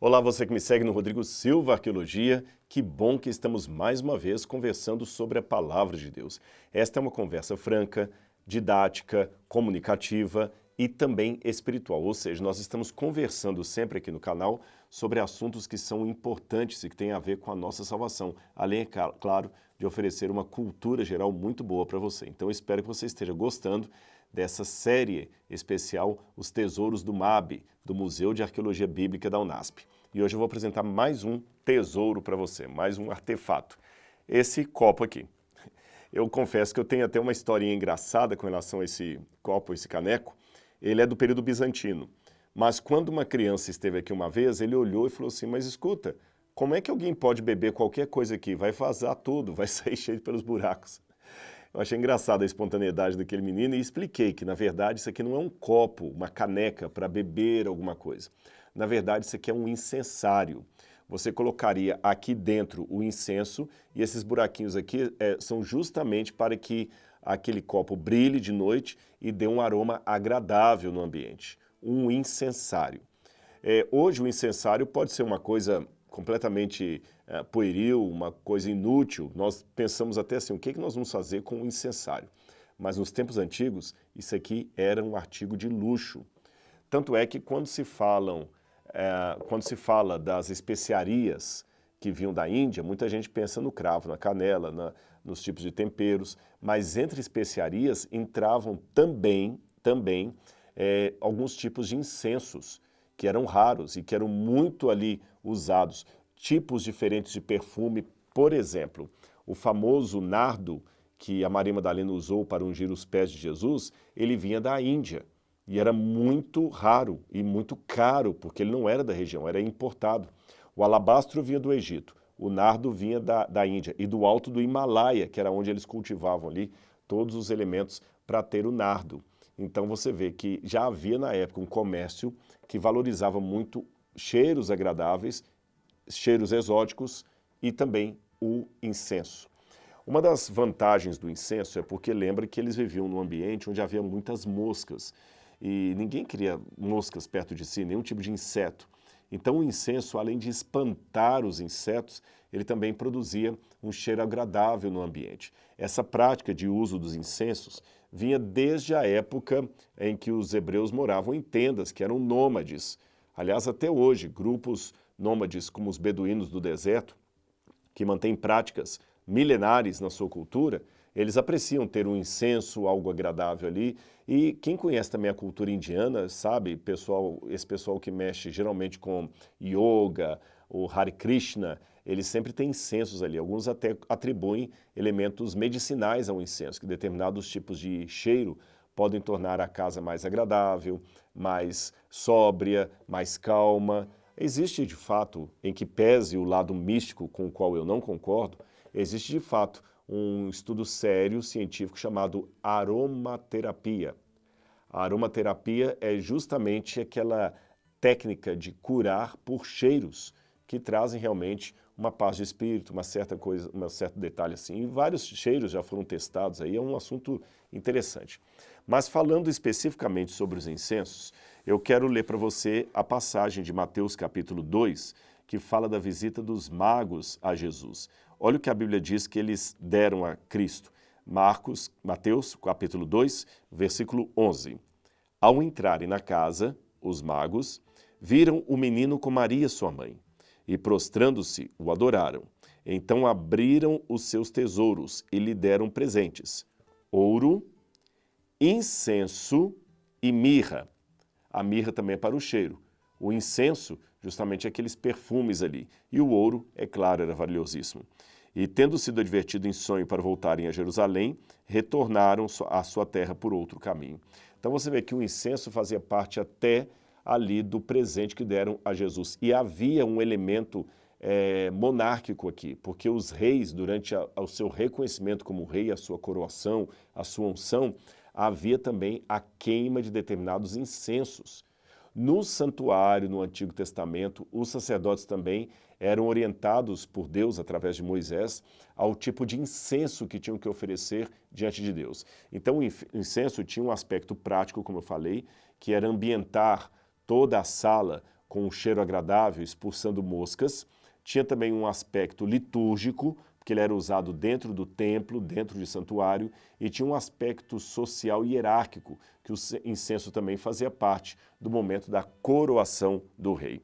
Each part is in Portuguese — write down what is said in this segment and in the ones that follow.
Olá, você que me segue no Rodrigo Silva Arqueologia. Que bom que estamos mais uma vez conversando sobre a Palavra de Deus. Esta é uma conversa franca, didática, comunicativa e também espiritual. Ou seja, nós estamos conversando sempre aqui no canal sobre assuntos que são importantes e que têm a ver com a nossa salvação. Além, é claro, de oferecer uma cultura geral muito boa para você. Então, espero que você esteja gostando dessa série especial Os Tesouros do MAB, do Museu de Arqueologia Bíblica da Unasp. E hoje eu vou apresentar mais um tesouro para você, mais um artefato. Esse copo aqui. Eu confesso que eu tenho até uma historinha engraçada com relação a esse copo, esse caneco. Ele é do período bizantino. Mas quando uma criança esteve aqui uma vez, ele olhou e falou assim, mas escuta, como é que alguém pode beber qualquer coisa aqui? Vai vazar tudo, vai sair cheio pelos buracos. Eu achei engraçada a espontaneidade daquele menino e expliquei que, na verdade, isso aqui não é um copo, uma caneca para beber alguma coisa. Na verdade, isso aqui é um incensário. Você colocaria aqui dentro o incenso e esses buraquinhos aqui são justamente para que aquele copo brilhe de noite e dê um aroma agradável no ambiente. Um incensário. Hoje o incensário pode ser uma coisa completamente pueril, uma coisa inútil. Nós pensamos até assim, o que nós vamos fazer com o incensário? Mas nos tempos antigos, isso aqui era um artigo de luxo. Tanto é que quando se fala das especiarias que vinham da Índia, muita gente pensa no cravo, na canela, nos tipos de temperos, mas entre especiarias entravam também alguns tipos de incensos, que eram raros e que eram muito ali usados. Tipos diferentes de perfume, por exemplo, o famoso nardo que a Maria Madalena usou para ungir os pés de Jesus, ele vinha da Índia e era muito raro e muito caro, porque ele não era da região, era importado. O alabastro vinha do Egito, o nardo vinha da Índia e do alto do Himalaia, que era onde eles cultivavam ali todos os elementos para ter o nardo. Então você vê que já havia na época um comércio que valorizava muito cheiros agradáveis, cheiros exóticos e também o incenso. Uma das vantagens do incenso é porque lembra que eles viviam num ambiente onde havia muitas moscas e ninguém queria moscas perto de si, nenhum tipo de inseto. Então o incenso, além de espantar os insetos, ele também produzia um cheiro agradável no ambiente. Essa prática de uso dos incensos vinha desde a época em que os hebreus moravam em tendas, que eram nômades. Aliás, até hoje, grupos nômades como os beduínos do deserto, que mantêm práticas milenares na sua cultura, eles apreciam ter um incenso, algo agradável ali. E quem conhece também a cultura indiana, sabe, esse pessoal que mexe geralmente com yoga, o Hare Krishna, eles sempre têm incensos ali. Alguns até atribuem elementos medicinais ao incenso, que determinados tipos de cheiro podem tornar a casa mais agradável, mais sóbria, mais calma. Existe, de fato, em que pese o lado místico com o qual eu não concordo, existe, de fato, um estudo sério, científico, chamado aromaterapia. A aromaterapia é justamente aquela técnica de curar por cheiros que trazem realmente uma paz de espírito, uma certa coisa, um certo detalhe assim. E vários cheiros já foram testados aí, é um assunto interessante. Mas falando especificamente sobre os incensos, eu quero ler para você a passagem de Mateus capítulo 2, que fala da visita dos magos a Jesus. Olha o que a Bíblia diz que eles deram a Cristo. Mateus capítulo 2, versículo 11. Ao entrarem na casa, os magos viram o menino com Maria, sua mãe, e prostrando-se, o adoraram. Então abriram os seus tesouros e lhe deram presentes: ouro, incenso e mirra. A mirra também é para o cheiro. O incenso, justamente aqueles perfumes ali. E o ouro, é claro, era valiosíssimo. E tendo sido advertido em sonho para voltarem a Jerusalém, retornaram à sua terra por outro caminho. Então você vê que o incenso fazia parte até ali do presente que deram a Jesus. E havia um elemento monárquico aqui, porque os reis, durante o seu reconhecimento como rei, a sua coroação, a sua unção, havia também a queima de determinados incensos. No santuário, no Antigo Testamento, os sacerdotes também eram orientados por Deus, através de Moisés, ao tipo de incenso que tinham que oferecer diante de Deus. Então, o incenso tinha um aspecto prático, como eu falei, que era ambientar toda a sala, com um cheiro agradável, expulsando moscas. Tinha também um aspecto litúrgico, porque ele era usado dentro do templo, dentro de santuário, e tinha um aspecto social e hierárquico, que o incenso também fazia parte do momento da coroação do rei.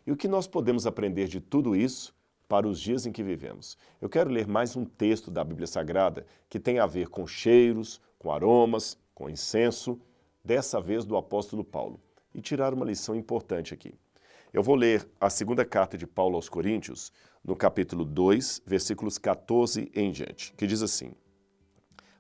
E o que nós podemos aprender de tudo isso para os dias em que vivemos? Eu quero ler mais um texto da Bíblia Sagrada que tem a ver com cheiros, com aromas, com incenso, dessa vez do apóstolo Paulo, e tirar uma lição importante aqui. Eu vou ler a segunda carta de Paulo aos Coríntios, no capítulo 2, versículos 14 em diante, que diz assim: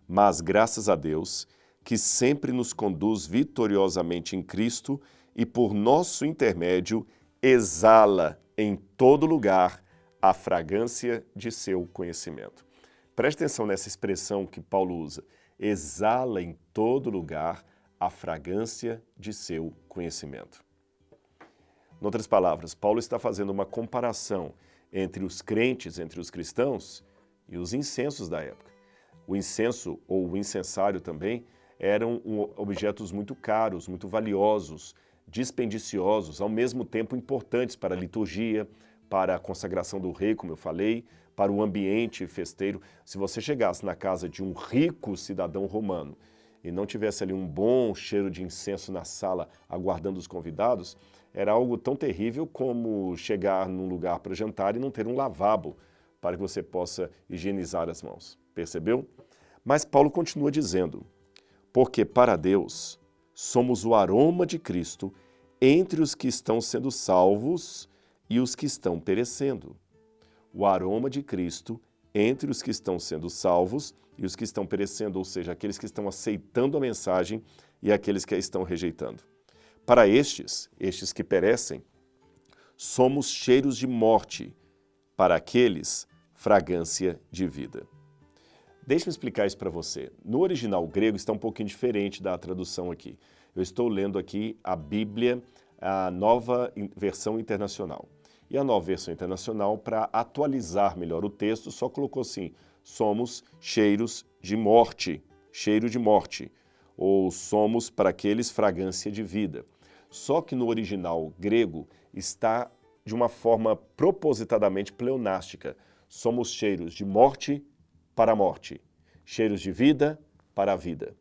Mas graças a Deus, que sempre nos conduz vitoriosamente em Cristo e por nosso intermédio exala em todo lugar a fragrância de seu conhecimento. Preste atenção nessa expressão que Paulo usa, exala em todo lugar a fragrância de seu conhecimento. Em outras palavras, Paulo está fazendo uma comparação entre os crentes, entre os cristãos e os incensos da época. O incenso, ou o incensário também, eram objetos muito caros, muito valiosos, dispendiciosos, ao mesmo tempo importantes para a liturgia, para a consagração do rei, como eu falei, para o ambiente festeiro. Se você chegasse na casa de um rico cidadão romano e não tivesse ali um bom cheiro de incenso na sala aguardando os convidados, era algo tão terrível como chegar num lugar para jantar e não ter um lavabo para que você possa higienizar as mãos. Percebeu? Mas Paulo continua dizendo, porque para Deus somos o aroma de Cristo entre os que estão sendo salvos e os que estão perecendo. O aroma de Cristo entre os que estão sendo salvos e os que estão perecendo, ou seja, aqueles que estão aceitando a mensagem e aqueles que a estão rejeitando. Para estes que perecem, somos cheiros de morte, para aqueles, fragrância de vida. Deixe-me explicar isso para você. No original grego está um pouquinho diferente da tradução aqui. Eu estou lendo aqui a Bíblia, a nova versão internacional. E a nova versão internacional, para atualizar melhor o texto, só colocou assim, somos cheiros de morte, cheiro de morte, ou somos para aqueles fragrância de vida. Só que no original grego está de uma forma propositadamente pleonástica. Somos cheiros de morte para a morte, cheiros de vida para a vida.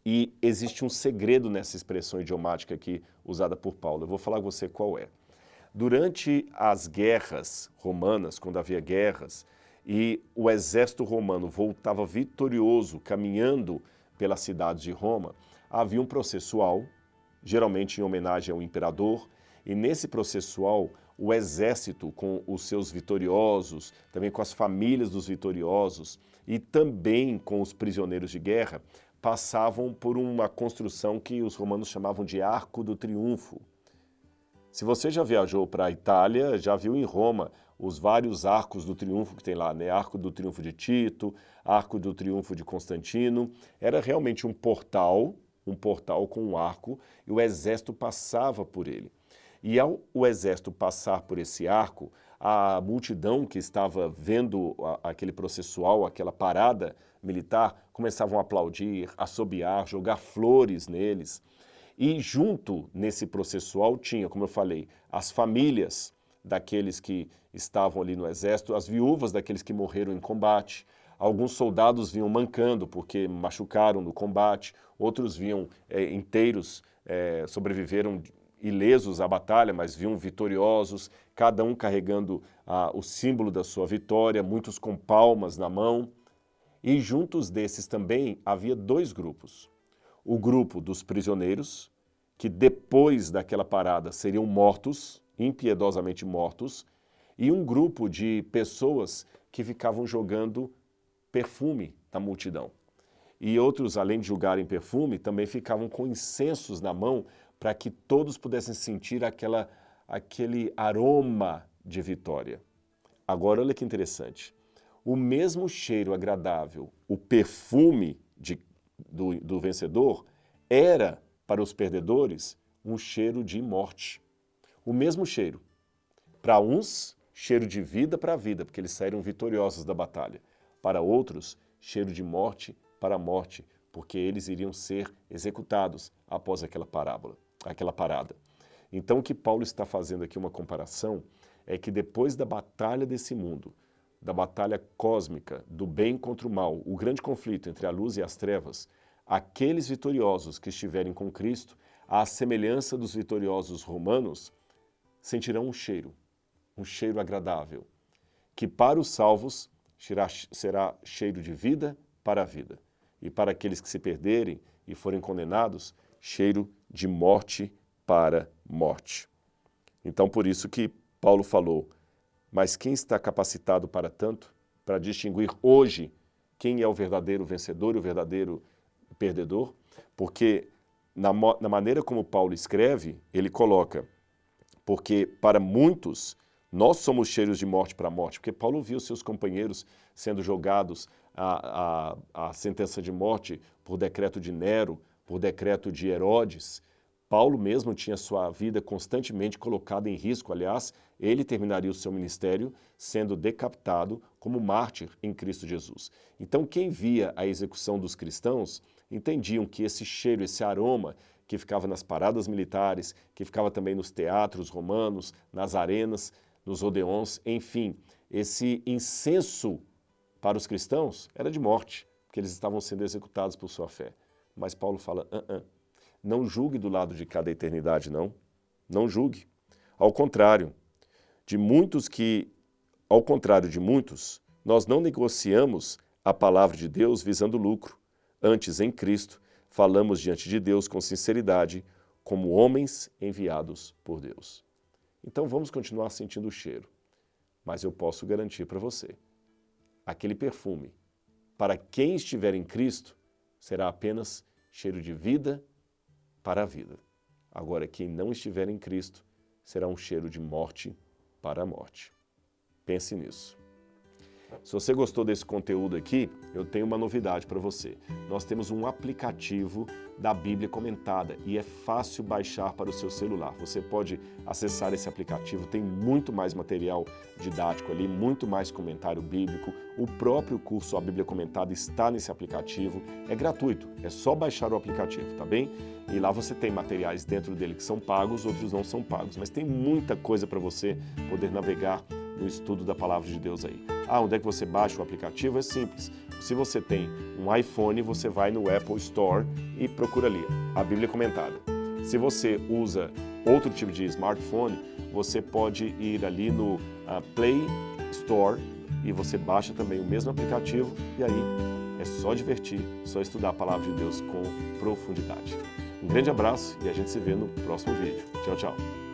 E existe um segredo nessa expressão idiomática aqui usada por Paulo. Eu vou falar com você qual é. Durante as guerras romanas, quando havia guerras, e o exército romano voltava vitorioso, caminhando pelas cidades de Roma, havia um processual, geralmente em homenagem ao imperador, e nesse processual o exército com os seus vitoriosos, também com as famílias dos vitoriosos e também com os prisioneiros de guerra, passavam por uma construção que os romanos chamavam de Arco do Triunfo. Se você já viajou para a Itália, já viu em Roma os vários arcos do triunfo que tem lá, né? Arco do Triunfo de Tito, Arco do Triunfo de Constantino. Era realmente um portal com um arco, e o exército passava por ele. E ao o exército passar por esse arco, a multidão que estava vendo aquele processual, aquela parada militar, começavam a aplaudir, assobiar, jogar flores neles. E junto nesse processual tinha, como eu falei, as famílias daqueles que estavam ali no exército, as viúvas daqueles que morreram em combate. Alguns soldados vinham mancando porque machucaram no combate, outros vinham inteiros, sobreviveram ilesos à batalha, mas vinham vitoriosos, cada um carregando o símbolo da sua vitória, muitos com palmas na mão. E juntos desses também havia dois grupos. O grupo dos prisioneiros, que depois daquela parada seriam mortos, impiedosamente mortos, e um grupo de pessoas que ficavam jogando perfume na multidão. E outros, além de julgarem perfume, também ficavam com incensos na mão para que todos pudessem sentir aquele aroma de vitória. Agora, olha que interessante. O mesmo cheiro agradável, o perfume do vencedor, era, para os perdedores, um cheiro de morte. O mesmo cheiro. Para uns, cheiro de vida para a vida, porque eles saíram vitoriosos da batalha. Para outros, cheiro de morte para a morte, porque eles iriam ser executados após aquela parada. Então o que Paulo está fazendo aqui uma comparação é que depois da batalha desse mundo, da batalha cósmica, do bem contra o mal, o grande conflito entre a luz e as trevas, aqueles vitoriosos que estiverem com Cristo, à semelhança dos vitoriosos romanos, sentirão um cheiro agradável, que para os salvos será cheiro de vida para a vida, e para aqueles que se perderem e forem condenados, cheiro de morte para morte. Então, por isso que Paulo falou, mas quem está capacitado para tanto, para distinguir hoje quem é o verdadeiro vencedor e o verdadeiro perdedor? Porque na maneira como Paulo escreve, ele coloca, porque para muitos nós somos cheiros de morte para morte, porque Paulo viu seus companheiros sendo jogados à sentença de morte por decreto de Nero, por decreto de Herodes. Paulo mesmo tinha sua vida constantemente colocada em risco. Aliás, ele terminaria o seu ministério sendo decapitado como mártir em Cristo Jesus. Então, quem via a execução dos cristãos entendiam que esse cheiro, esse aroma que ficava nas paradas militares, que ficava também nos teatros romanos, nas arenas, nos odeons, enfim, esse incenso para os cristãos era de morte, porque eles estavam sendo executados por sua fé. Mas Paulo fala, não julgue do lado de cada eternidade, não julgue. Ao contrário de muitos, nós não negociamos a palavra de Deus visando lucro. Antes, em Cristo, falamos diante de Deus com sinceridade, como homens enviados por Deus. Então vamos continuar sentindo o cheiro, mas eu posso garantir para você, aquele perfume, para quem estiver em Cristo, será apenas cheiro de vida para a vida. Agora, quem não estiver em Cristo, será um cheiro de morte para a morte. Pense nisso. Se você gostou desse conteúdo aqui, eu tenho uma novidade para você. Nós temos um aplicativo da Bíblia Comentada e é fácil baixar para o seu celular. Você pode acessar esse aplicativo, tem muito mais material didático ali, muito mais comentário bíblico. O próprio curso A Bíblia Comentada está nesse aplicativo, é gratuito, é só baixar o aplicativo, tá bem? E lá você tem materiais dentro dele que são pagos, outros não são pagos, mas tem muita coisa para você poder navegar no estudo da Palavra de Deus aí. Onde é que você baixa o aplicativo? É simples. Se você tem um iPhone, você vai no Apple Store e procura ali, a Bíblia Comentada. Se você usa outro tipo de smartphone, você pode ir ali no Play Store e você baixa também o mesmo aplicativo e aí é só divertir, só estudar a Palavra de Deus com profundidade. Um grande abraço e a gente se vê no próximo vídeo. Tchau, tchau.